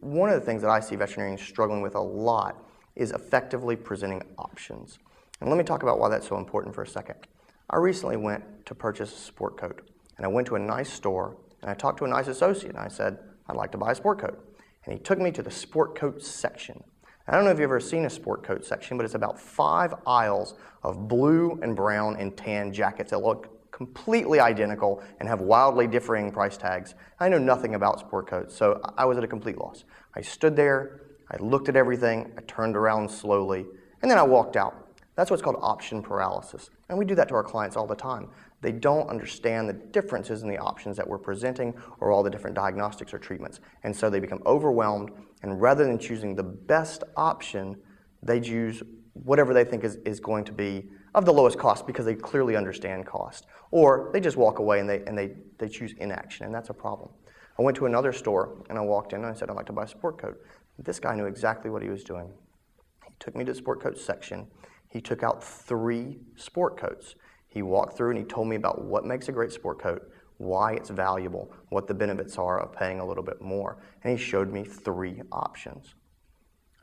one of the things that I see veterinarians struggling with a lot is effectively presenting options. And let me talk about why that's so important for a second. I recently went to purchase a sport coat, and I went to a nice store, and I talked to a nice associate, and I said, I'd like to buy a sport coat. And he took me to the sport coat section. I don't know if you've ever seen a sport coat section, but it's about 5 aisles of blue and brown and tan jackets that look completely identical and have wildly differing price tags. I know nothing about sport coats, so I was at a complete loss. I stood there, I looked at everything, I turned around slowly, and then I walked out. That's what's called option paralysis. And we do that to our clients all the time. They don't understand the differences in the options that we're presenting or all the different diagnostics or treatments. And so they become overwhelmed, and rather than choosing the best option, they choose whatever they think is going to be of the lowest cost because they clearly understand cost. Or they just walk away and they choose inaction, and that's a problem. I went to another store and I walked in and I said, I'd like to buy a sport coat. This guy knew exactly what he was doing. He took me to the sport coat section. He took out 3 sport coats. He walked through and he told me about what makes a great sport coat, why it's valuable, what the benefits are of paying a little bit more. And he showed me 3 options.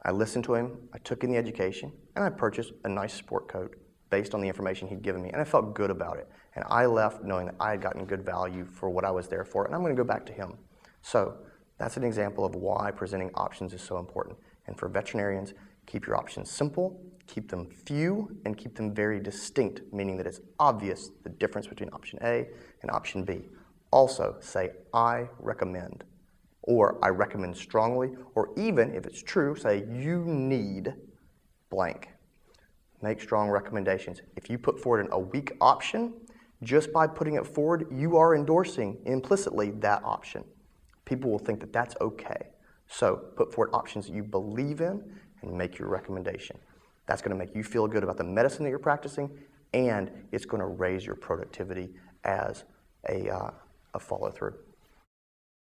I listened to him, I took in the education, and I purchased a nice sport coat based on the information he'd given me, and I felt good about it. And I left knowing that I had gotten good value for what I was there for, and I'm going to go back to him. So that's an example of why presenting options is so important. And for veterinarians, keep your options simple, keep them few, and keep them very distinct, meaning that it's obvious the difference between option A and option B. Also, say, I recommend, or I recommend strongly, or even, if it's true, say, you need blank. Make strong recommendations. If you put forward a weak option, just by putting it forward, you are endorsing implicitly that option. People will think that that's okay. So put forward options that you believe in and make your recommendation. That's going to make you feel good about the medicine that you're practicing, and it's going to raise your productivity as a follow-through.